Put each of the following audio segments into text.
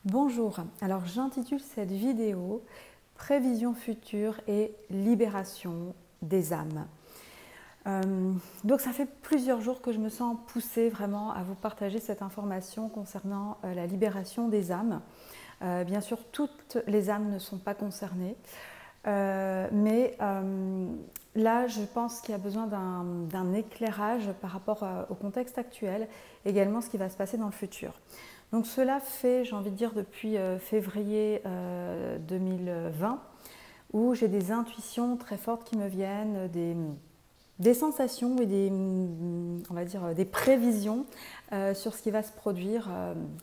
Bonjour, alors j'intitule cette vidéo Prévision future et libération des âmes. Donc ça fait plusieurs jours que je me sens poussée vraiment à vous partager cette information concernant la libération des âmes. Bien sûr, toutes les âmes ne sont pas concernées, mais là je pense qu'il y a besoin d'un éclairage par rapport au contexte actuel, également ce qui va se passer dans le futur. Donc cela fait, j'ai envie de dire, depuis février 2020, où j'ai des intuitions très fortes qui me viennent, des sensations et on va dire, des prévisions sur ce qui va se produire,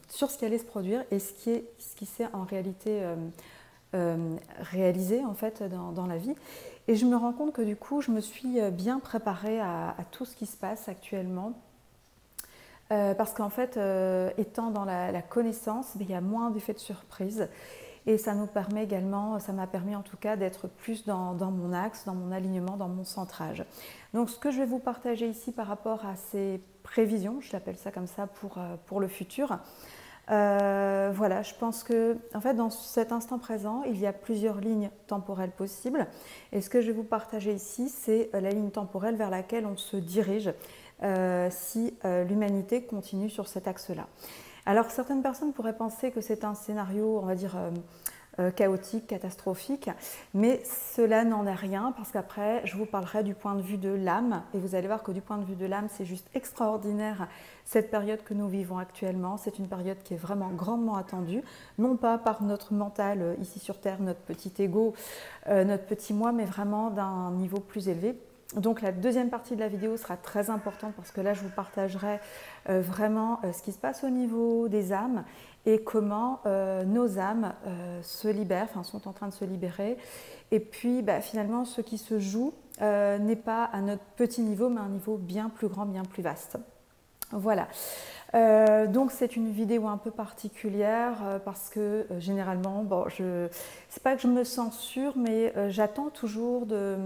sur ce qui allait se produire et ce qui s'est en réalité réalisé en fait dans la vie. Et je me rends compte que du coup, je me suis bien préparée à tout ce qui se passe actuellement. Parce qu'en fait, étant dans la connaissance, il y a moins d'effets de surprise et ça nous permet également, ça m'a permis en tout cas d'être plus dans mon axe, dans mon alignement, dans mon centrage. Donc ce que je vais vous partager ici par rapport à ces prévisions, je l'appelle ça comme ça pour le futur, voilà, je pense que en fait, dans cet instant présent, il y a plusieurs lignes temporelles possibles. Et ce que je vais vous partager ici, c'est la ligne temporelle vers laquelle on se dirige si l'humanité continue sur cet axe-là. Alors certaines personnes pourraient penser que c'est un scénario, on va dire, chaotique, catastrophique, mais cela n'en est rien parce qu'après je vous parlerai du point de vue de l'âme et vous allez voir que du point de vue de l'âme c'est juste extraordinaire cette période que nous vivons actuellement. C'est une période qui est vraiment grandement attendue, non pas par notre mental ici sur Terre, notre petit ego, notre petit moi, mais vraiment d'un niveau plus élevé. Donc la deuxième partie de la vidéo sera très importante parce que là je vous partagerai vraiment ce qui se passe au niveau des âmes et comment nos âmes se libèrent, enfin sont en train de se libérer. Et puis finalement ce qui se joue n'est pas à notre petit niveau mais à un niveau bien plus grand, bien plus vaste. Voilà. Donc c'est une vidéo un peu particulière parce que généralement, bon, c'est pas que je me sens sûre, mais j'attends toujours de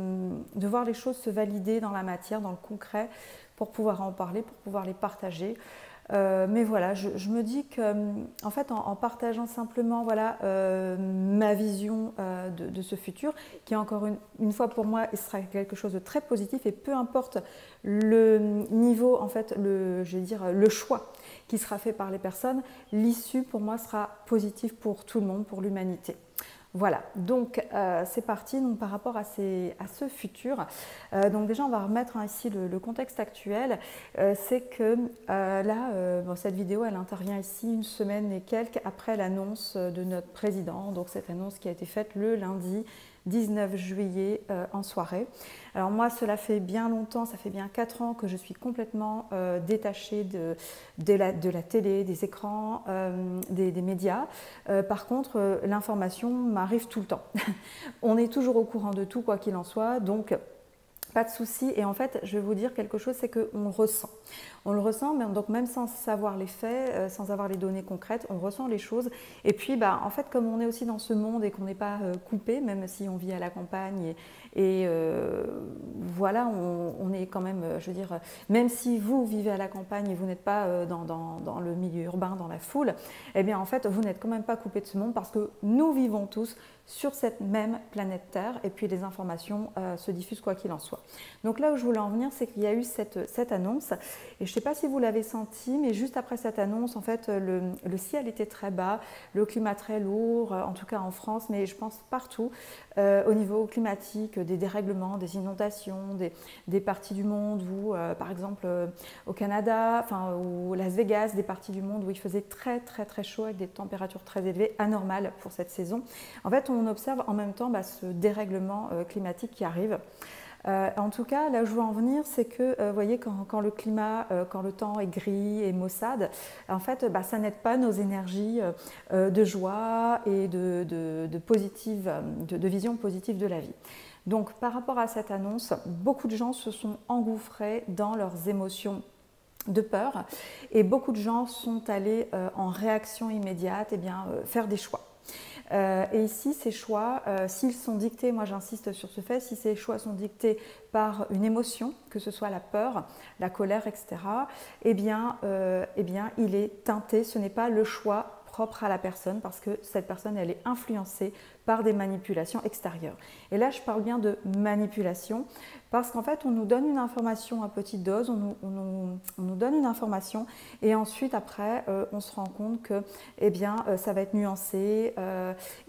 voir les choses se valider dans la matière, dans le concret, pour pouvoir en parler, pour pouvoir les partager. Mais voilà, je me dis que en fait, en partageant simplement voilà, ma vision de ce futur, qui est encore une fois pour moi, il sera quelque chose de très positif et peu importe le niveau, en fait, je vais dire, le choix qui sera fait par les personnes, l'issue pour moi sera positive pour tout le monde, pour l'humanité. Voilà, donc c'est parti donc, par rapport à ce futur. Donc déjà, on va remettre ici le contexte actuel. C'est que là, bon, cette vidéo, elle intervient ici une semaine et quelques après l'annonce de notre président. Donc cette annonce qui a été faite le lundi 19 juillet en soirée. Alors moi, cela fait bien longtemps, ça fait bien 4 ans que je suis complètement détachée de la télé, des écrans, des médias. Par contre, l'information m'arrive tout le temps. On est toujours au courant de tout, quoi qu'il en soit, donc pas de souci. Et en fait, je vais vous dire quelque chose, c'est qu'on le ressent. On le ressent, mais donc même sans savoir les faits, sans avoir les données concrètes, on ressent les choses. Et puis, en fait, comme on est aussi dans ce monde et qu'on n'est pas coupé, même si on vit à la campagne, et voilà, on est quand même, je veux dire, même si vous vivez à la campagne et vous n'êtes pas dans le milieu urbain, dans la foule, eh bien, en fait, vous n'êtes quand même pas coupé de ce monde parce que nous vivons tous sur cette même planète Terre et puis les informations se diffusent quoi qu'il en soit. Donc là où je voulais en venir, c'est qu'il y a eu cette annonce et je ne sais pas si vous l'avez senti, mais juste après cette annonce, en fait, le ciel était très bas, le climat très lourd, en tout cas en France, mais je pense partout, au niveau climatique, des dérèglements, des inondations, des parties du monde où, par exemple, au Canada, enfin, ou Las Vegas, des parties du monde où il faisait très très très chaud avec des températures très élevées, anormales pour cette saison. En fait, on observe en même temps ce dérèglement climatique qui arrive. En tout cas, là où je veux en venir, c'est que, vous voyez, quand le climat, quand le temps est gris et maussade, en fait, ça n'aide pas nos énergies de joie et de vision positive de la vie. Donc, par rapport à cette annonce, beaucoup de gens se sont engouffrés dans leurs émotions de peur et beaucoup de gens sont allés en réaction immédiate faire des choix. Et ici, ces choix, s'ils sont dictés, moi j'insiste sur ce fait, si ces choix sont dictés par une émotion, que ce soit la peur, la colère, etc., il est teinté, ce n'est pas le choix propre à la personne parce que cette personne, elle est influencée par des manipulations extérieures. Et là, je parle bien de manipulation parce qu'en fait, on nous donne une information à petite dose, on nous donne une information et ensuite, après, on se rend compte que eh bien, ça va être nuancé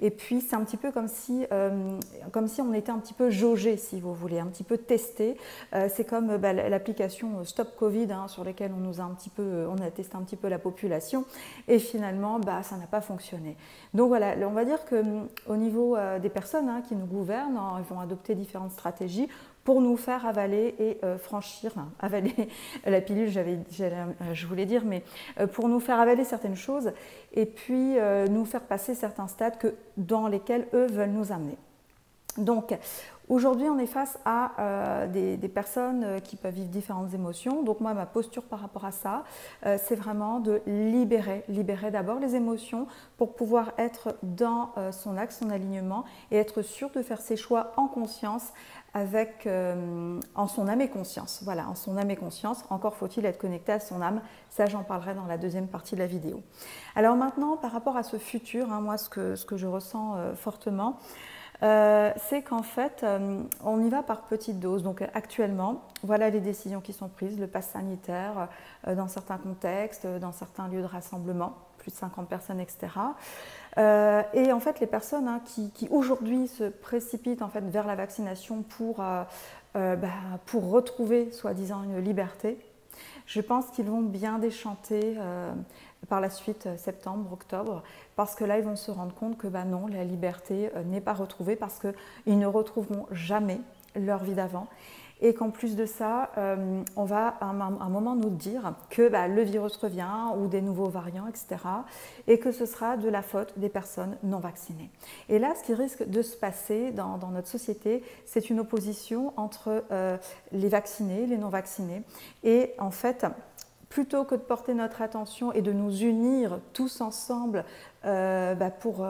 et puis, c'est un petit peu comme si on était un petit peu jaugé, si vous voulez, un petit peu testé. C'est comme l'application Stop Covid sur laquelle on a testé un petit peu la population et finalement, ça n'a pas fonctionné. Donc voilà, on va dire qu'au niveau des personnes qui nous gouvernent, ils vont adopter différentes stratégies pour nous faire avaler et avaler la pilule, je voulais dire, mais pour nous faire avaler certaines choses et puis nous faire passer certains stades dans lesquels eux veulent nous amener. Donc, aujourd'hui, on est face à des personnes qui peuvent vivre différentes émotions. Donc moi, ma posture par rapport à ça, c'est vraiment de libérer d'abord les émotions pour pouvoir être dans son axe, son alignement et être sûr de faire ses choix en conscience en son âme et conscience. Voilà, en son âme et conscience. Encore faut-il être connecté à son âme. Ça, j'en parlerai dans la deuxième partie de la vidéo. Alors maintenant, par rapport à ce futur, moi, ce que je ressens fortement, c'est qu'en fait, on y va par petites doses. Donc actuellement, voilà les décisions qui sont prises, le pass sanitaire dans certains contextes, dans certains lieux de rassemblement, plus de 50 personnes, etc. Et en fait, les personnes qui aujourd'hui se précipitent en fait, vers la vaccination pour retrouver soi-disant une liberté, je pense qu'ils vont bien déchanter par la suite, septembre, octobre, parce que là, ils vont se rendre compte que non, la liberté n'est pas retrouvée parce qu'ils ne retrouveront jamais leur vie d'avant. Et qu'en plus de ça, on va à un moment nous dire que le virus revient ou des nouveaux variants, etc. Et que ce sera de la faute des personnes non vaccinées. Et là, ce qui risque de se passer dans notre société, c'est une opposition entre les vaccinés, les non vaccinés. Et en fait, plutôt que de porter notre attention et de nous unir tous ensemble pour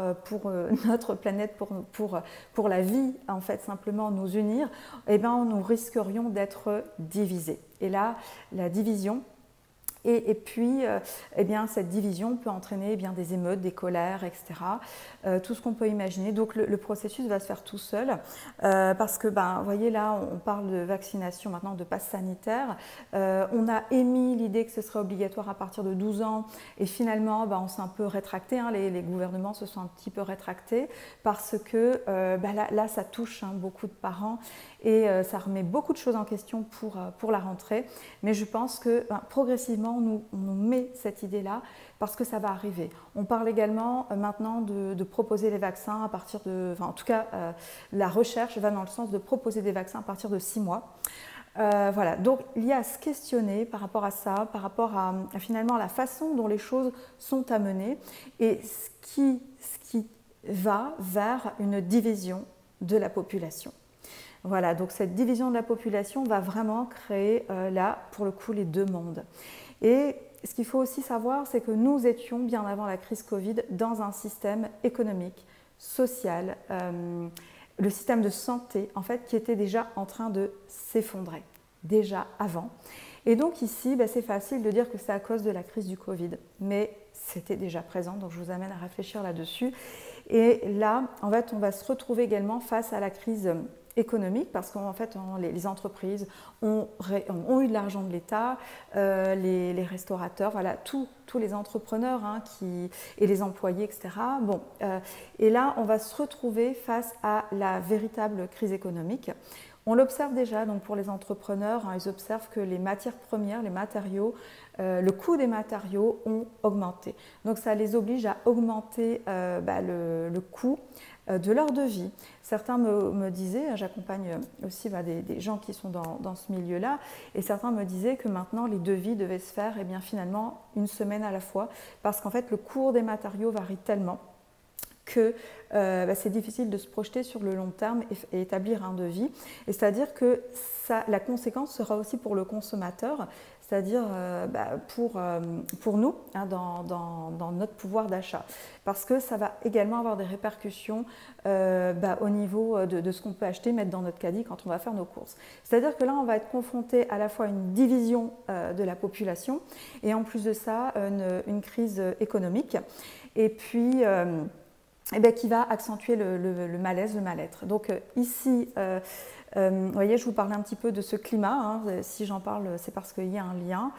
notre planète, pour la vie, en fait, simplement nous unir, nous risquerions d'être divisés. Et là, la division, et puis, cette division peut entraîner des émeutes, des colères, etc. Tout ce qu'on peut imaginer. Donc, le processus va se faire tout seul parce que, vous voyez là, on parle de vaccination maintenant, de passe sanitaire. On a émis l'idée que ce serait obligatoire à partir de 12 ans et finalement, on s'est un peu rétracté. Les gouvernements se sont un petit peu rétractés parce que là, ça touche beaucoup de parents et ça remet beaucoup de choses en question pour la rentrée. Mais je pense que progressivement, on nous met cette idée-là parce que ça va arriver. On parle également maintenant de proposer les vaccins à partir de... en tout cas, la recherche va dans le sens de proposer des vaccins à partir de 6 mois. Voilà, donc il y a à se questionner par rapport à ça, par rapport à finalement la façon dont les choses sont amenées et ce qui va vers une division de la population. Voilà, donc cette division de la population va vraiment créer là, pour le coup, les deux mondes. Et ce qu'il faut aussi savoir, c'est que nous étions, bien avant la crise Covid, dans un système économique, social, le système de santé, en fait, qui était déjà en train de s'effondrer, déjà avant. Et donc ici, c'est facile de dire que c'est à cause de la crise du Covid, mais c'était déjà présent, donc je vous amène à réfléchir là-dessus. Et là, en fait, on va se retrouver également face à la crise économique parce qu'en fait les entreprises ont eu de l'argent de l'État, les restaurateurs, voilà, tous les entrepreneurs et les employés, etc. Et là, on va se retrouver face à la véritable crise économique. On l'observe déjà, donc pour les entrepreneurs, ils observent que les matières premières, les matériaux, le coût des matériaux ont augmenté. Donc ça les oblige à augmenter le coût de leur devis. Certains me disaient, j'accompagne aussi des gens qui sont dans ce milieu-là, et certains me disaient que maintenant les devis devaient se faire finalement une semaine à la fois, parce qu'en fait le cours des matériaux varie tellement que c'est difficile de se projeter sur le long terme et établir un devis. Et c'est-à-dire que la conséquence sera aussi pour le consommateur, c'est-à-dire pour nous, hein, dans notre pouvoir d'achat, parce que ça va également avoir des répercussions au niveau de ce qu'on peut acheter, mettre dans notre caddie quand on va faire nos courses. C'est-à-dire que là, on va être confronté à la fois à une division de la population et en plus de ça, une crise économique, et puis qui va accentuer le malaise, le mal-être. Donc ici, vous voyez, je vous parlais un petit peu de ce climat, hein. Si j'en parle, c'est parce qu'il y a un lien.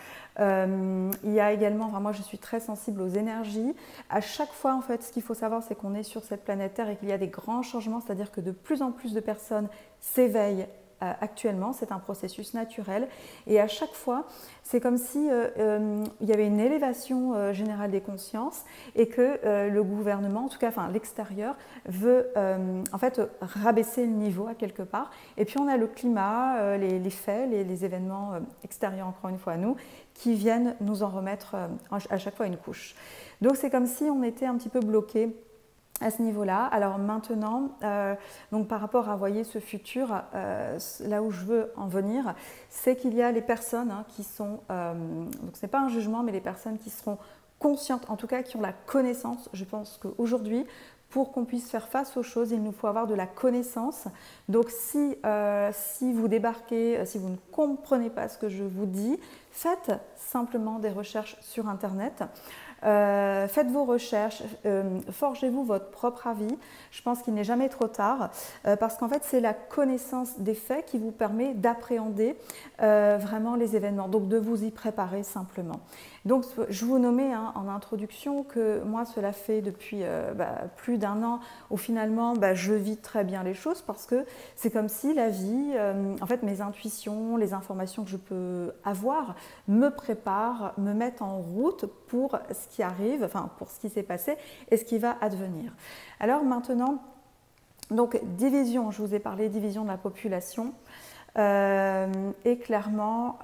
Il y a également, enfin, moi je suis très sensible aux énergies. À chaque fois, en fait, ce qu'il faut savoir, c'est qu'on est sur cette planète Terre et qu'il y a des grands changements, c'est-à-dire que de plus en plus de personnes s'éveillent actuellement, c'est un processus naturel, et à chaque fois c'est comme si il y avait une élévation générale des consciences et que le gouvernement, en tout cas enfin, l'extérieur, veut en fait rabaisser le niveau à quelque part. Et puis on a le climat, les faits, les événements extérieurs encore une fois à nous, qui viennent nous en remettre à chaque fois une couche. Donc c'est comme si on était un petit peu bloqué à ce niveau-là. Alors maintenant, donc par rapport à voyez ce futur, là où je veux en venir, c'est qu'il y a les personnes qui sont, donc ce n'est pas un jugement, mais les personnes qui seront conscientes, en tout cas qui ont la connaissance. Je pense qu'aujourd'hui, pour qu'on puisse faire face aux choses, il nous faut avoir de la connaissance. Donc si vous débarquez, si vous ne comprenez pas ce que je vous dis, faites simplement des recherches sur Internet. Faites vos recherches, forgez-vous votre propre avis. Je pense qu'il n'est jamais trop tard parce qu'en fait c'est la connaissance des faits qui vous permet d'appréhender vraiment les événements, donc de vous y préparer simplement. Donc je vous nommais en introduction que moi cela fait depuis plus d'un an où finalement je vis très bien les choses parce que c'est comme si la vie, en fait mes intuitions, les informations que je peux avoir me préparent, me mettent en route pour ce qui arrive, enfin pour ce qui s'est passé et ce qui va advenir. Alors maintenant, donc division, je vous ai parlé division de la population. Et clairement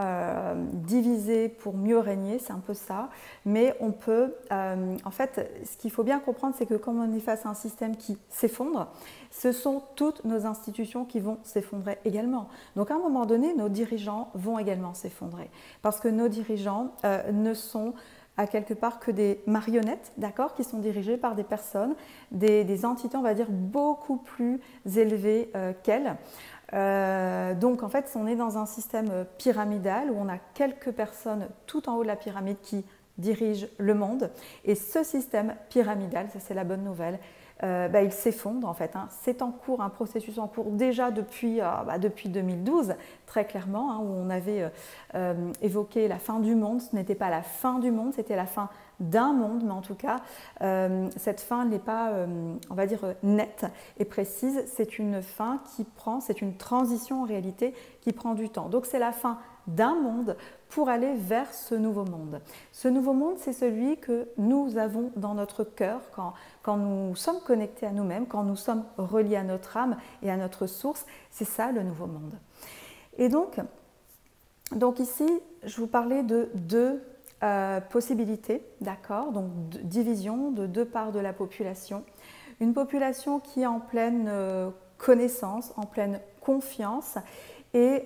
diviser pour mieux régner, c'est un peu ça, mais on peut, en fait, ce qu'il faut bien comprendre, c'est que comme on est face à un système qui s'effondre, ce sont toutes nos institutions qui vont s'effondrer également. Donc à un moment donné, nos dirigeants vont également s'effondrer, parce que nos dirigeants ne sont à quelque part que des marionnettes, d'accord, qui sont dirigées par des personnes, des entités, on va dire, beaucoup plus élevées qu'elles. Donc en fait, on est dans un système pyramidal où on a quelques personnes tout en haut de la pyramide qui dirigent le monde. Et ce système pyramidal, ça c'est la bonne nouvelle, il s'effondre en fait. C'est en cours, un processus en cours déjà depuis 2012, très clairement, où on avait évoqué la fin du monde. Ce n'était pas la fin du monde, c'était la fin d'un monde, mais en tout cas, cette fin n'est pas, on va dire, nette et précise. C'est une fin qui prend, c'est une transition en réalité qui prend du temps. Donc c'est la fin d'un monde pour aller vers ce nouveau monde. Ce nouveau monde, c'est celui que nous avons dans notre cœur quand nous sommes connectés à nous-mêmes, quand nous sommes reliés à notre âme et à notre source. C'est ça le nouveau monde. Et donc ici, je vous parlais de deux possibilités, d'accord, donc division de deux parts de la population. Une population qui est en pleine connaissance, en pleine confiance et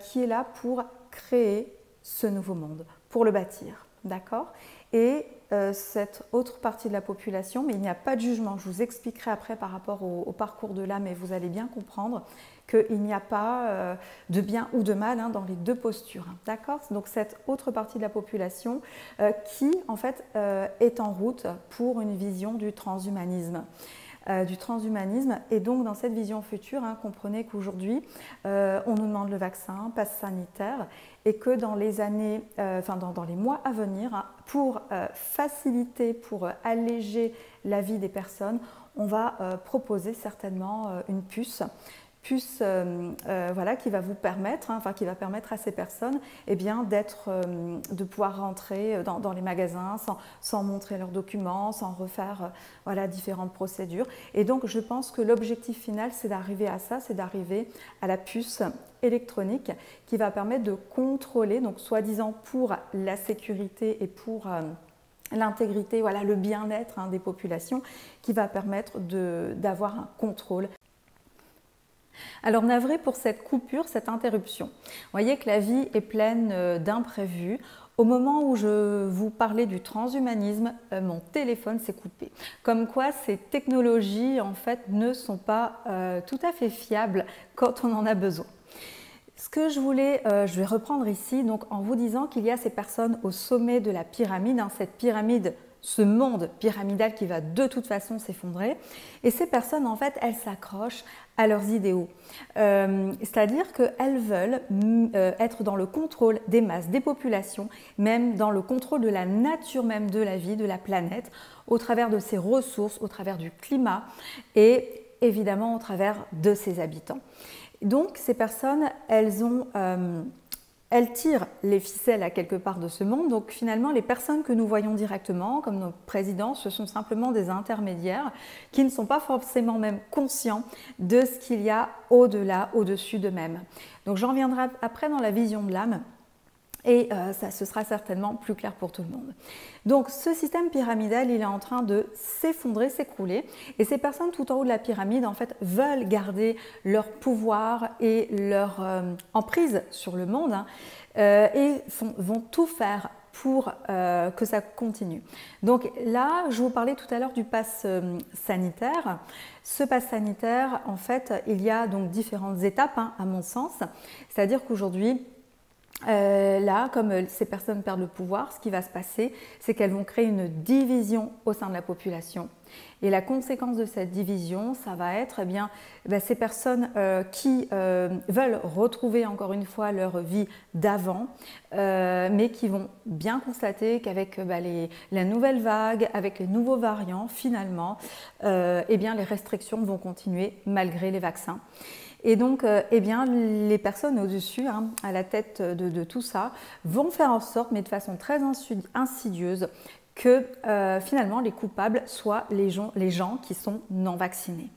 qui est là pour créer ce nouveau monde, pour le bâtir, d'accord. Et cette autre partie de la population, mais il n'y a pas de jugement, je vous expliquerai après par rapport au parcours de l'âme et vous allez bien comprendre qu'il n'y a pas de bien ou de mal dans les deux postures, d'accord. Donc cette autre partie de la population qui en fait est en route pour une vision du transhumanisme. Et donc dans cette vision future, comprenez qu'aujourd'hui on nous demande le vaccin, passe sanitaire, et que dans les années, dans les mois à venir, pour faciliter, pour alléger la vie des personnes, on va proposer certainement une puce qui va vous permettre, qui va permettre à ces personnes de pouvoir rentrer dans les magasins sans montrer leurs documents, sans refaire différentes procédures. Et donc je pense que l'objectif final, c'est d'arriver à ça, c'est d'arriver à la puce électronique qui va permettre de contrôler, donc soi-disant pour la sécurité et pour l'intégrité, le bien-être des populations, qui va permettre d'avoir un contrôle. Alors navré pour cette coupure, cette interruption. Vous voyez que la vie est pleine d'imprévus. Au moment où je vous parlais du transhumanisme, mon téléphone s'est coupé. Comme quoi ces technologies en fait ne sont pas tout à fait fiables quand on en a besoin. Ce que je vais reprendre ici donc en vous disant qu'il y a ces personnes au sommet de la pyramide, cette pyramide, ce monde pyramidal qui va de toute façon s'effondrer. Et ces personnes, en fait, elles s'accrochent à leurs idéaux. C'est-à-dire qu'elles veulent être dans le contrôle des masses, des populations, même dans le contrôle de la nature même de la vie, de la planète, au travers de ses ressources, au travers du climat et évidemment au travers de ses habitants. Donc ces personnes, elles tirent les ficelles à quelque part de ce monde. Donc finalement, les personnes que nous voyons directement, comme nos présidents, ce sont simplement des intermédiaires qui ne sont pas forcément même conscients de ce qu'il y a au-delà, au-dessus d'eux-mêmes. Donc j'en reviendrai après dans la vision de l'âme. Et ce sera certainement plus clair pour tout le monde. Donc ce système pyramidal, il est en train de s'effondrer, s'écrouler. Et ces personnes tout en haut de la pyramide, en fait, veulent garder leur pouvoir et leur emprise sur le monde et vont tout faire pour que ça continue. Donc là, je vous parlais tout à l'heure du pass sanitaire. Ce pass sanitaire, en fait, il y a donc différentes étapes, à mon sens. C'est-à-dire qu'aujourd'hui, là, comme ces personnes perdent le pouvoir, ce qui va se passer, c'est qu'elles vont créer une division au sein de la population. Et la conséquence de cette division, ça va être ces personnes qui veulent retrouver encore une fois leur vie d'avant, mais qui vont bien constater qu'avec la nouvelle vague, avec les nouveaux variants, finalement, les restrictions vont continuer malgré les vaccins. Et donc, les personnes au-dessus, à la tête de tout ça, vont faire en sorte, mais de façon très insidieuse, que finalement les coupables soient les gens qui sont non vaccinés.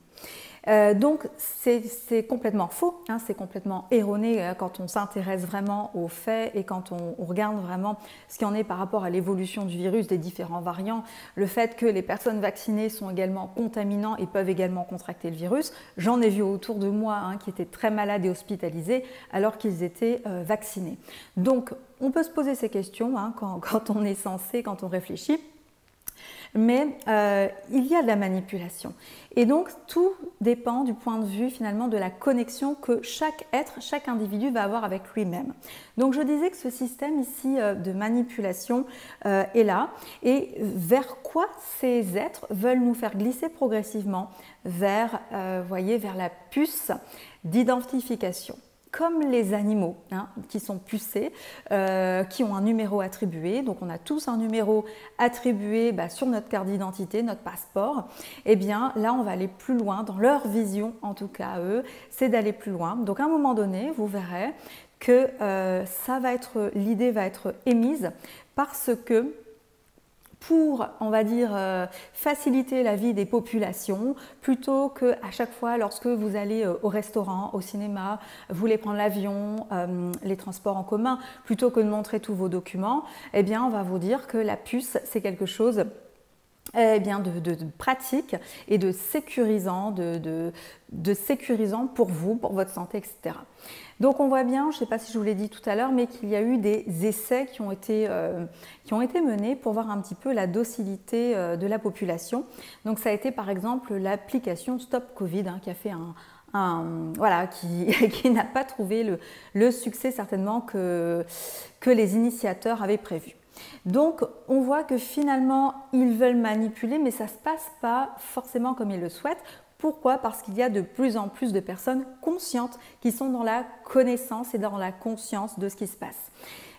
Donc c'est complètement faux, c'est complètement erroné quand on s'intéresse vraiment aux faits et quand on regarde vraiment ce qu'il en est par rapport à l'évolution du virus, des différents variants, le fait que les personnes vaccinées sont également contaminants et peuvent également contracter le virus. J'en ai vu autour de moi qui étaient très malades et hospitalisés alors qu'ils étaient vaccinés. Donc on peut se poser ces questions quand on est censé, quand on réfléchit. Mais il y a de la manipulation. Et donc, tout dépend du point de vue finalement de la connexion que chaque être, chaque individu va avoir avec lui-même. Donc, je disais que ce système ici de manipulation est là. Et vers quoi ces êtres veulent nous faire glisser progressivement vers, vers la puce d'identification. Comme les animaux qui sont pucés, qui ont un numéro attribué. Donc on a tous un numéro attribué sur notre carte d'identité, notre passeport. Et bien là on va aller plus loin, dans leur vision en tout cas eux, c'est d'aller plus loin. Donc à un moment donné, vous verrez que l'idée va être émise parce que pour, on va dire, faciliter la vie des populations, plutôt qu'à chaque fois, lorsque vous allez au restaurant, au cinéma, vous voulez prendre l'avion, les transports en commun, plutôt que de montrer tous vos documents, eh bien, on va vous dire que la puce, c'est quelque chose de pratique et de sécurisant, sécurisant pour vous, pour votre santé, etc. Donc on voit bien, je ne sais pas si je vous l'ai dit tout à l'heure, mais qu'il y a eu des essais qui ont été menés pour voir un petit peu la docilité de la population. Donc ça a été par exemple l'application Stop Covid qui a fait qui n'a pas trouvé le succès certainement que les initiateurs avaient prévu. Donc on voit que finalement ils veulent manipuler, mais ça ne se passe pas forcément comme ils le souhaitent. Pourquoi? Parce qu'il y a de plus en plus de personnes conscientes qui sont dans la connaissance et dans la conscience de ce qui se passe.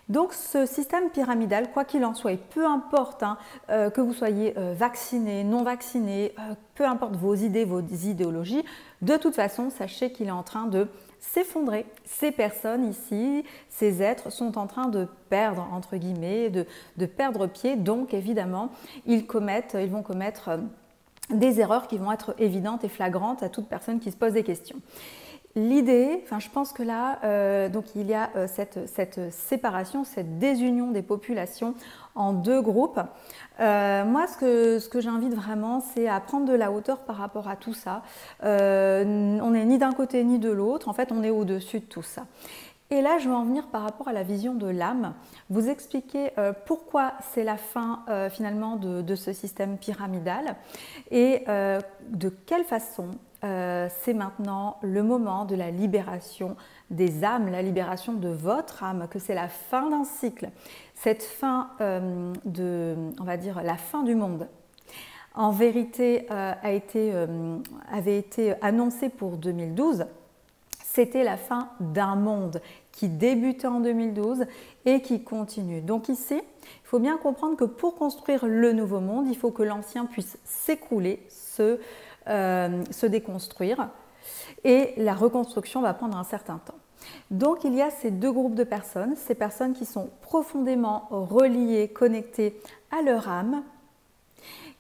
Donc ce système pyramidal, quoi qu'il en soit, et peu importe que vous soyez vacciné, non vacciné, peu importe vos idées, vos idéologies, de toute façon, sachez qu'il est en train de s'effondrer. Ces personnes ici, ces êtres sont en train de perdre, entre guillemets, de perdre pied. Donc évidemment, ils vont commettre des erreurs qui vont être évidentes et flagrantes à toute personne qui se pose des questions. l'idée, enfin, je pense que là, donc il y a cette séparation, cette désunion des populations en deux groupes. Moi, ce que j'invite vraiment, c'est à prendre de la hauteur par rapport à tout ça. On n'est ni d'un côté ni de l'autre, en fait, on est au-dessus de tout ça. Et là, je vais en venir par rapport à la vision de l'âme, vous expliquer pourquoi c'est la fin finalement de ce système pyramidal et de quelle façon c'est maintenant le moment de la libération des âmes, la libération de votre âme, que c'est la fin d'un cycle, cette fin on va dire, la fin du monde. En vérité, avait été annoncée pour 2012. C'était la fin d'un monde qui débutait en 2012 et qui continue. Donc ici, il faut bien comprendre que pour construire le nouveau monde, il faut que l'ancien puisse s'écrouler, se déconstruire, et la reconstruction va prendre un certain temps. Donc il y a ces deux groupes de personnes, ces personnes qui sont profondément reliées, connectées à leur âme,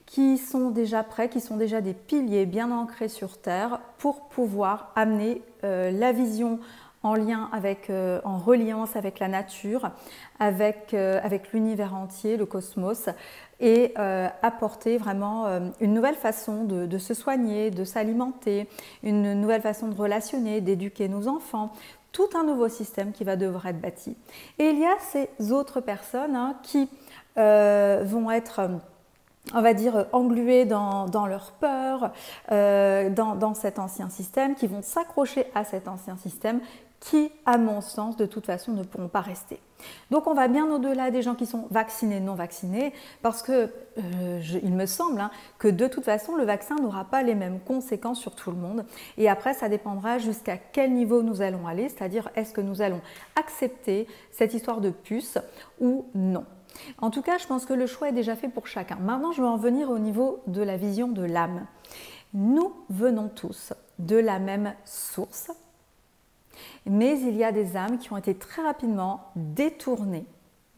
qui sont déjà prêts, qui sont déjà des piliers bien ancrés sur Terre pour pouvoir amener la vision en lien avec, en reliance avec la nature, avec l'univers entier, le cosmos, et apporter vraiment une nouvelle façon de se soigner, de s'alimenter, une nouvelle façon de relationner, d'éduquer nos enfants, tout un nouveau système qui va devoir être bâti. Et il y a ces autres personnes qui vont être on va dire, englués dans leur peur, dans cet ancien système, qui vont s'accrocher à cet ancien système qui, à mon sens, de toute façon, ne pourront pas rester. Donc on va bien au-delà des gens qui sont vaccinés, non vaccinés, parce que il me semble que de toute façon, le vaccin n'aura pas les mêmes conséquences sur tout le monde. Et après, ça dépendra jusqu'à quel niveau nous allons aller, c'est-à-dire est-ce que nous allons accepter cette histoire de puce ou non. En tout cas, je pense que le choix est déjà fait pour chacun. Maintenant, je vais en venir au niveau de la vision de l'âme. Nous venons tous de la même source, mais il y a des âmes qui ont été très rapidement détournées,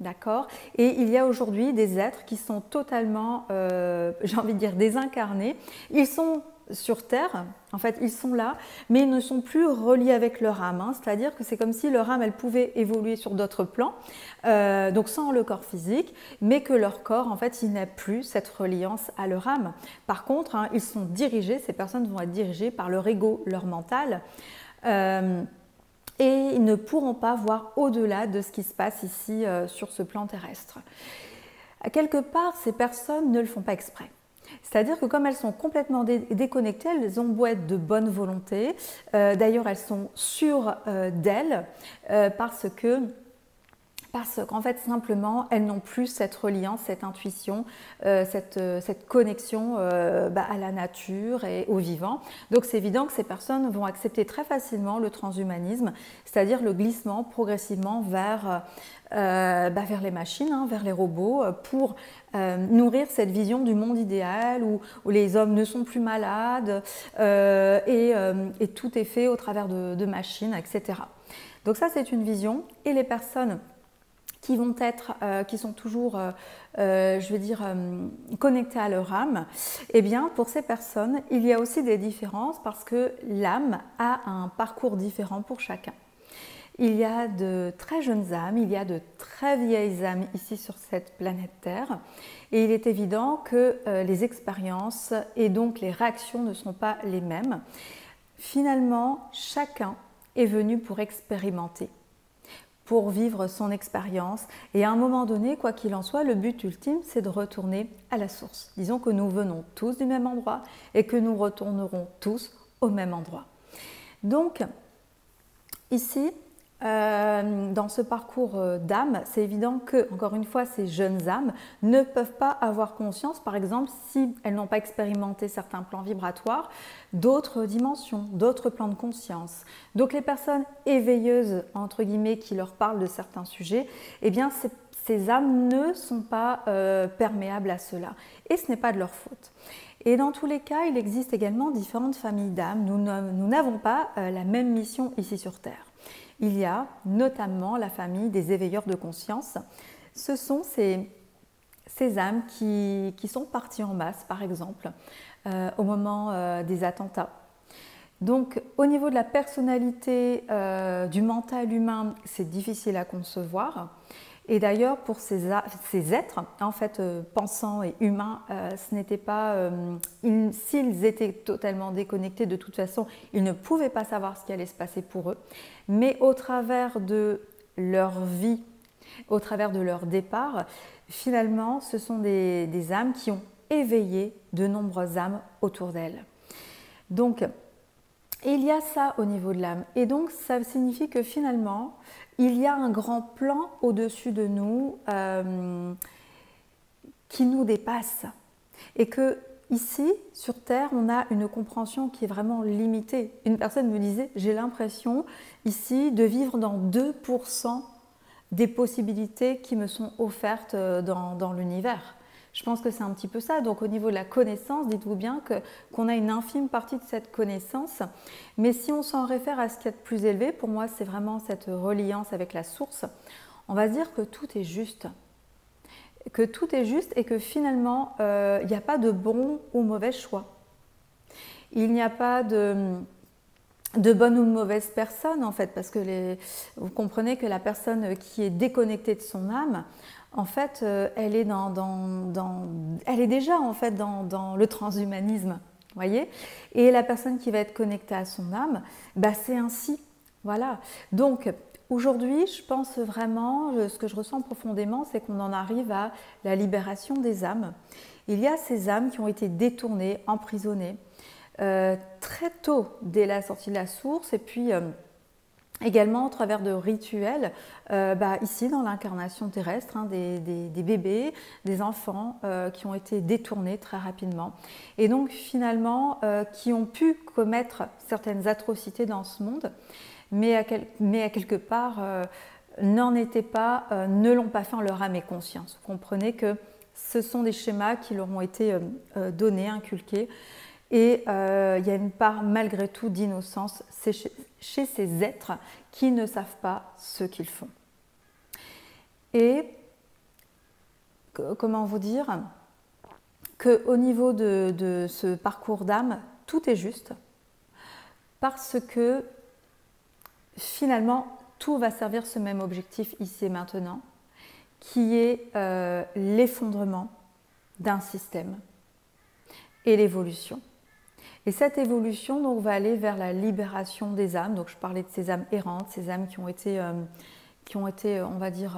d'accord? Et il y a aujourd'hui des êtres qui sont totalement, j'ai envie de dire, désincarnés. Ils sont sur Terre, en fait, ils sont là, mais ils ne sont plus reliés avec leur âme. C'est-à-dire que c'est comme si leur âme, elle pouvait évoluer sur d'autres plans, donc sans le corps physique, mais que leur corps, en fait, il n'a plus cette reliance à leur âme. Par contre, ils sont dirigés, ces personnes vont être dirigées par leur ego, leur mental, et ils ne pourront pas voir au-delà de ce qui se passe ici sur ce plan terrestre. Quelque part, ces personnes ne le font pas exprès. C'est-à-dire que comme elles sont complètement déconnectées, elles ont beau être de bonne volonté, d'ailleurs elles sont sûres d'elles parce qu'en fait simplement elles n'ont plus cette reliance, cette intuition, cette connexion à la nature et au vivant. Donc c'est évident que ces personnes vont accepter très facilement le transhumanisme, c'est-à-dire le glissement progressivement vers les machines, vers les robots, pour nourrir cette vision du monde idéal où les hommes ne sont plus malades et tout est fait au travers de machines, etc. Donc ça c'est une vision, et les personnes qui vont être, qui sont toujours, je vais dire, connectées à leur âme, eh bien pour ces personnes, il y a aussi des différences parce que l'âme a un parcours différent pour chacun. Il y a de très jeunes âmes, il y a de très vieilles âmes ici sur cette planète Terre, et il est évident que les expériences et donc les réactions ne sont pas les mêmes. Finalement, chacun est venu pour expérimenter, pour vivre son expérience, et à un moment donné, quoi qu'il en soit, le but ultime, c'est de retourner à la source. Disons que nous venons tous du même endroit et que nous retournerons tous au même endroit. Donc, ici, dans ce parcours d'âme, c'est évident que, encore une fois, ces jeunes âmes ne peuvent pas avoir conscience, par exemple, si elles n'ont pas expérimenté certains plans vibratoires, d'autres dimensions, d'autres plans de conscience. Donc les personnes éveilleuses, entre guillemets, qui leur parlent de certains sujets, eh bien ces âmes ne sont pas perméables à cela. Et ce n'est pas de leur faute. Et dans tous les cas, il existe également différentes familles d'âmes. Nous n'avons pas la même mission ici sur Terre. Il y a notamment la famille des éveilleurs de conscience. Ce sont ces âmes qui sont parties en masse, par exemple, au moment des attentats. Donc au niveau de la personnalité, du mental humain, c'est difficile à concevoir. Et d'ailleurs, pour ces êtres, en fait, pensants et humains, ce n'était pas. S'ils étaient totalement déconnectés, de toute façon, ils ne pouvaient pas savoir ce qui allait se passer pour eux. Mais au travers de leur vie, au travers de leur départ, finalement, ce sont des âmes qui ont éveillé de nombreuses âmes autour d'elles. Donc, il y a ça au niveau de l'âme. Et donc, ça signifie que finalement, il y a un grand plan au-dessus de nous qui nous dépasse. Et que ici, sur Terre, on a une compréhension qui est vraiment limitée. Une personne me disait, j'ai l'impression ici de vivre dans 2% des possibilités qui me sont offertes dans l'univers. Je pense que c'est un petit peu ça. Donc au niveau de la connaissance, dites-vous bien qu'on a une infime partie de cette connaissance. Mais si on s'en réfère à ce qu'il y a de plus élevé, pour moi c'est vraiment cette reliance avec la source, on va se dire que tout est juste. Que tout est juste et que finalement, il n'y a pas de bon ou mauvais choix. Il n'y a pas de bonne ou de mauvaise personne en fait, parce que vous comprenez que la personne qui est déconnectée de son âme, en fait, elle est elle est déjà en fait dans le transhumanisme, voyez. Et la personne qui va être connectée à son âme, bah, c'est ainsi, voilà. Donc aujourd'hui, je pense vraiment, ce que je ressens profondément, c'est qu'on en arrive à la libération des âmes. Il y a ces âmes qui ont été détournées, emprisonnées, très tôt dès la sortie de la source, et puis également au travers de rituels, ici dans l'incarnation terrestre, hein, des bébés, des enfants qui ont été détournés très rapidement, et donc finalement qui ont pu commettre certaines atrocités dans ce monde, mais à quelque part n'en étaient pas, ne l'ont pas fait en leur âme et conscience. Vous comprenez que ce sont des schémas qui leur ont été donnés, inculqués. Et il y a une part malgré tout d'innocence chez ces êtres qui ne savent pas ce qu'ils font. Et comment vous dire qu'au niveau de ce parcours d'âme, tout est juste parce que finalement tout va servir ce même objectif ici et maintenant, qui est l'effondrement d'un système et l'évolution. Et cette évolution donc, va aller vers la libération des âmes. Donc je parlais de ces âmes errantes, ces âmes qui ont été on va dire,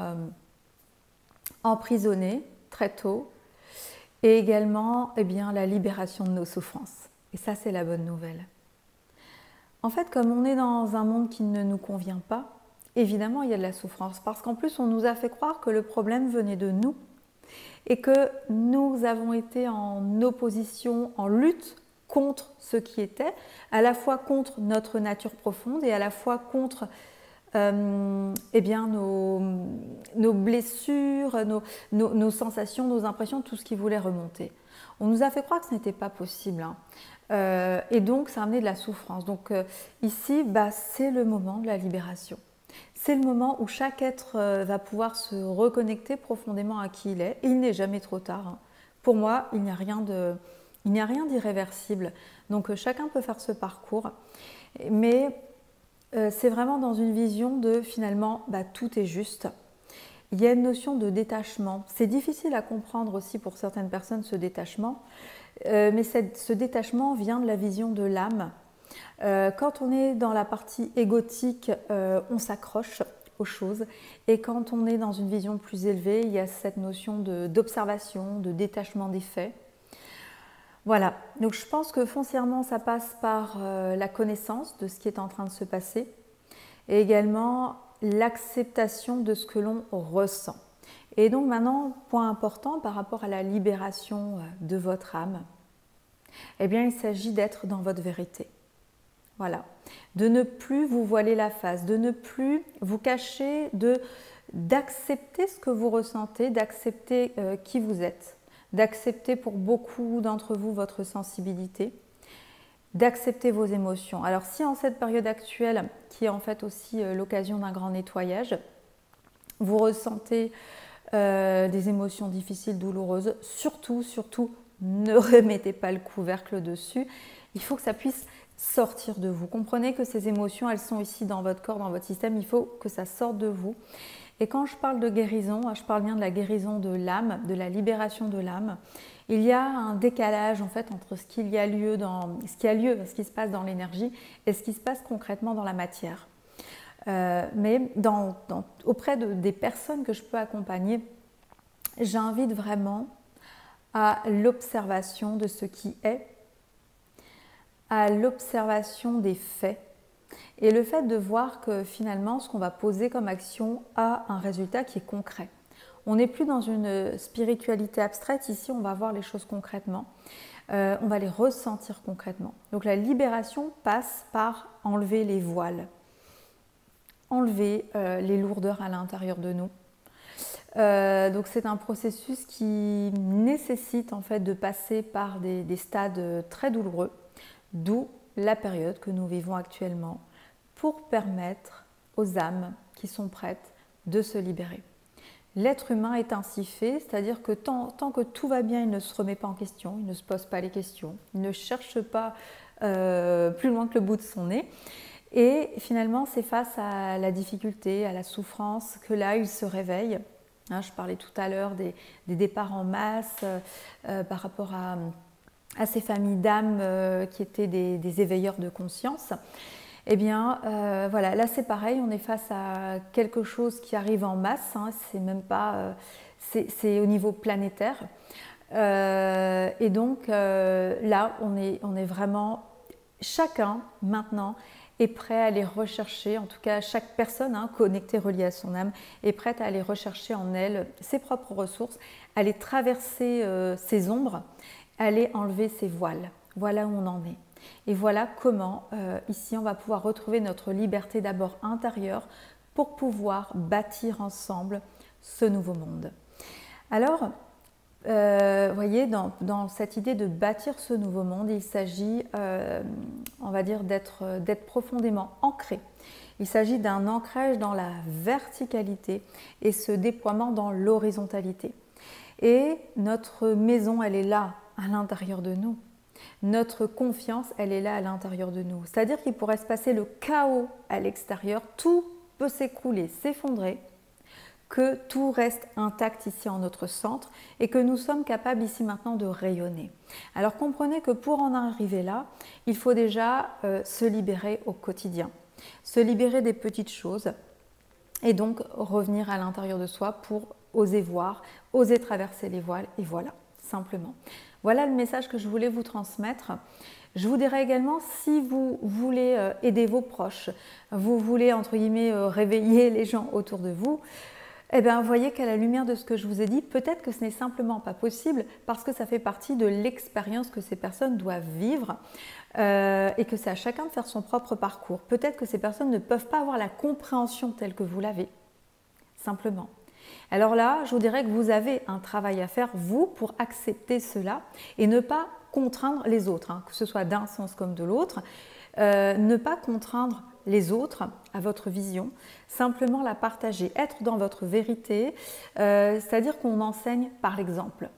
emprisonnées très tôt. Et également eh bien, la libération de nos souffrances. Et ça, c'est la bonne nouvelle. En fait, comme on est dans un monde qui ne nous convient pas, évidemment, il y a de la souffrance. Parce qu'en plus, on nous a fait croire que le problème venait de nous. Et que nous avons été en opposition, en lutte contre ce qui était, à la fois contre notre nature profonde et à la fois contre eh bien, nos blessures, nos sensations, nos impressions, tout ce qui voulait remonter. On nous a fait croire que ce n'était pas possible. Hein. Et donc, ça a amené de la souffrance. Donc ici, c'est le moment de la libération. C'est le moment où chaque être va pouvoir se reconnecter profondément à qui il est. Et il n'est jamais trop tard. Hein. Pour moi, il n'y a rien d'irréversible. Donc chacun peut faire ce parcours. Mais c'est vraiment dans une vision de finalement, tout est juste. Il y a une notion de détachement. C'est difficile à comprendre aussi pour certaines personnes, ce détachement. Mais ce détachement vient de la vision de l'âme. Quand on est dans la partie égotique, on s'accroche aux choses. Et quand on est dans une vision plus élevée, il y a cette notion d'observation, de détachement des faits. Voilà, donc je pense que foncièrement ça passe par la connaissance de ce qui est en train de se passer et également l'acceptation de ce que l'on ressent. Et donc maintenant, point important par rapport à la libération de votre âme, eh bien il s'agit d'être dans votre vérité. Voilà, de ne plus vous voiler la face, de ne plus vous cacher, d'accepter ce que vous ressentez, d'accepter qui vous êtes. D'accepter pour beaucoup d'entre vous votre sensibilité, d'accepter vos émotions. Alors si en cette période actuelle, qui est en fait aussi l'occasion d'un grand nettoyage, vous ressentez des émotions difficiles, douloureuses, surtout, ne remettez pas le couvercle dessus. Il faut que ça puisse sortir de vous. Comprenez que ces émotions, elles sont ici dans votre corps, dans votre système, il faut que ça sorte de vous. Et quand je parle de guérison, je parle bien de la guérison de l'âme, de la libération de l'âme. Il y a un décalage en fait entre ce qui se passe dans l'énergie et ce qui se passe concrètement dans la matière. Mais auprès des personnes que je peux accompagner, j'invite vraiment à l'observation de ce qui est, à l'observation des faits et le fait de voir que finalement ce qu'on va poser comme action a un résultat qui est concret. On n'est plus dans une spiritualité abstraite, ici on va voir les choses concrètement, on va les ressentir concrètement. Donc la libération passe par enlever les voiles, enlever les lourdeurs à l'intérieur de nous. Donc c'est un processus qui nécessite en fait de passer par des stades très douloureux, d'où la période que nous vivons actuellement pour permettre aux âmes qui sont prêtes de se libérer. L'être humain est ainsi fait, c'est-à-dire que tant que tout va bien, il ne se remet pas en question, il ne se pose pas les questions, il ne cherche pas plus loin que le bout de son nez. Et finalement, c'est face à la difficulté, à la souffrance, que là, il se réveille. Je parlais tout à l'heure des départs en masse par rapport à ces familles d'âmes qui étaient des éveilleurs de conscience. Eh bien, voilà, là c'est pareil, on est face à quelque chose qui arrive en masse, c'est même pas, c'est au niveau planétaire. Et donc là, on est vraiment, chacun maintenant est prêt à aller rechercher, en tout cas chaque personne connectée, reliée à son âme, est prête à aller rechercher en elle ses propres ressources, aller traverser ses ombres, aller enlever ses voiles. Voilà où on en est. Et voilà comment, ici, on va pouvoir retrouver notre liberté d'abord intérieure pour pouvoir bâtir ensemble ce nouveau monde. Alors, voyez, dans cette idée de bâtir ce nouveau monde, il s'agit, on va dire, d'être profondément ancré. Il s'agit d'un ancrage dans la verticalité et ce déploiement dans l'horizontalité. Et notre maison, elle est là, à l'intérieur de nous. Notre confiance, elle est là à l'intérieur de nous. C'est-à-dire qu'il pourrait se passer le chaos à l'extérieur, tout peut s'écrouler, s'effondrer, que tout reste intact ici en notre centre et que nous sommes capables ici maintenant de rayonner. Alors comprenez que pour en arriver là, il faut déjà se libérer au quotidien, se libérer des petites choses et donc revenir à l'intérieur de soi pour oser voir, oser traverser les voiles et voilà, simplement. Voilà le message que je voulais vous transmettre. Je vous dirais également, si vous voulez aider vos proches, vous voulez entre guillemets réveiller les gens autour de vous, eh bien, voyez qu'à la lumière de ce que je vous ai dit, peut-être que ce n'est simplement pas possible parce que ça fait partie de l'expérience que ces personnes doivent vivre et que c'est à chacun de faire son propre parcours. Peut-être que ces personnes ne peuvent pas avoir la compréhension telle que vous l'avez, simplement. Alors là, je vous dirais que vous avez un travail à faire, vous, pour accepter cela et ne pas contraindre les autres, que ce soit d'un sens comme de l'autre, ne pas contraindre les autres à votre vision, simplement la partager, être dans votre vérité, c'est-à-dire qu'on enseigne par l'exemple.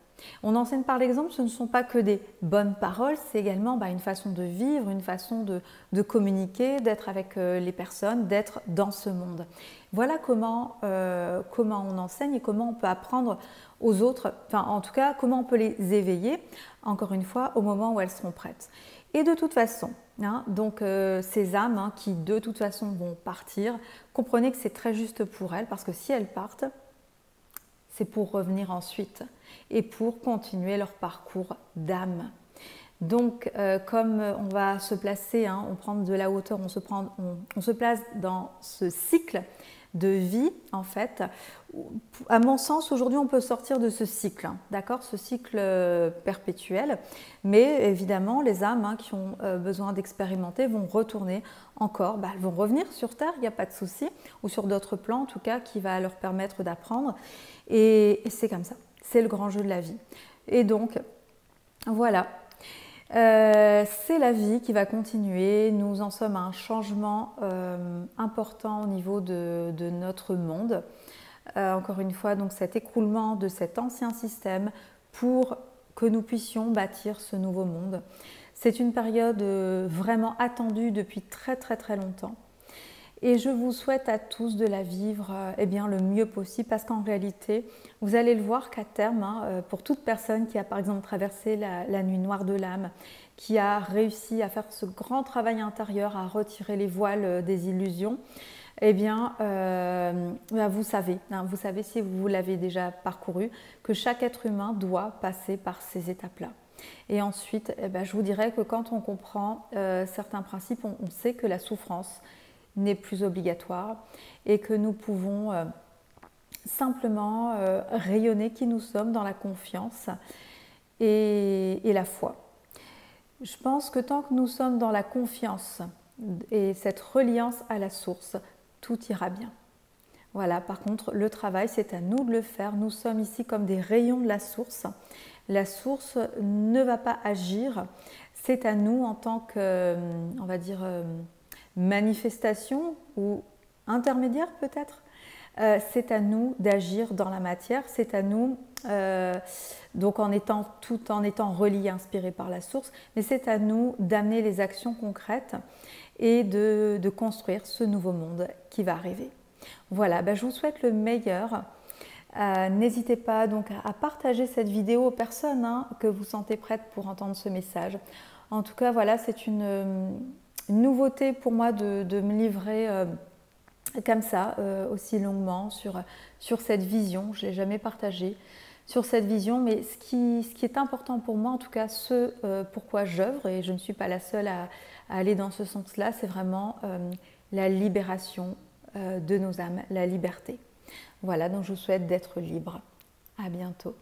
On enseigne par l'exemple, ce ne sont pas que des bonnes paroles, c'est également une façon de vivre, une façon de communiquer, d'être avec les personnes, d'être dans ce monde. Voilà comment on enseigne et comment on peut apprendre aux autres, enfin en tout cas comment on peut les éveiller, encore une fois, au moment où elles seront prêtes. Et de toute façon, donc ces âmes qui de toute façon vont partir, comprenez que c'est très juste pour elles parce que si elles partent, c'est pour revenir ensuite et pour continuer leur parcours d'âme. Donc comme on va se placer, on prend de la hauteur, on se place dans ce cycle de vie en fait. À mon sens, aujourd'hui, on peut sortir de ce cycle, d'accord, ce cycle perpétuel. Mais évidemment, les âmes qui ont besoin d'expérimenter vont retourner encore, elles vont revenir sur Terre, il n'y a pas de souci, ou sur d'autres plans en tout cas, qui va leur permettre d'apprendre. Et c'est comme ça, c'est le grand jeu de la vie. Et donc, voilà. C'est la vie qui va continuer, nous en sommes à un changement important au niveau de notre monde. Encore une fois, donc cet écroulement de cet ancien système pour que nous puissions bâtir ce nouveau monde. C'est une période vraiment attendue depuis très très très longtemps. Et je vous souhaite à tous de la vivre eh bien, le mieux possible parce qu'en réalité, vous allez le voir qu'à terme, hein, pour toute personne qui a par exemple traversé la nuit noire de l'âme, qui a réussi à faire ce grand travail intérieur, à retirer les voiles des illusions, eh bien, vous savez, hein, vous savez si vous l'avez déjà parcouru, que chaque être humain doit passer par ces étapes-là. Et ensuite, eh bien, je vous dirais que quand on comprend certains principes, on sait que la souffrance n'est plus obligatoire et que nous pouvons simplement rayonner qui nous sommes dans la confiance et la foi. Je pense que tant que nous sommes dans la confiance et cette reliance à la source, tout ira bien. Voilà, par contre, le travail, c'est à nous de le faire. Nous sommes ici comme des rayons de la source. La source ne va pas agir. C'est à nous en tant que, on va dire, manifestation ou intermédiaire peut-être. C'est à nous d'agir dans la matière. C'est à nous, donc tout en étant reliés, inspirés par la source, mais c'est à nous d'amener les actions concrètes et de construire ce nouveau monde qui va arriver. Voilà, je vous souhaite le meilleur. N'hésitez pas donc à partager cette vidéo aux personnes que vous sentez prêtes pour entendre ce message. En tout cas, voilà, c'est une nouveauté pour moi de me livrer comme ça, aussi longuement sur cette vision. Je ne l'ai jamais partagée sur cette vision, mais ce qui est important pour moi, en tout cas ce pourquoi j'œuvre, et je ne suis pas la seule à aller dans ce sens-là, c'est vraiment la libération de nos âmes, la liberté. Voilà, donc je vous souhaite d'être libre. À bientôt.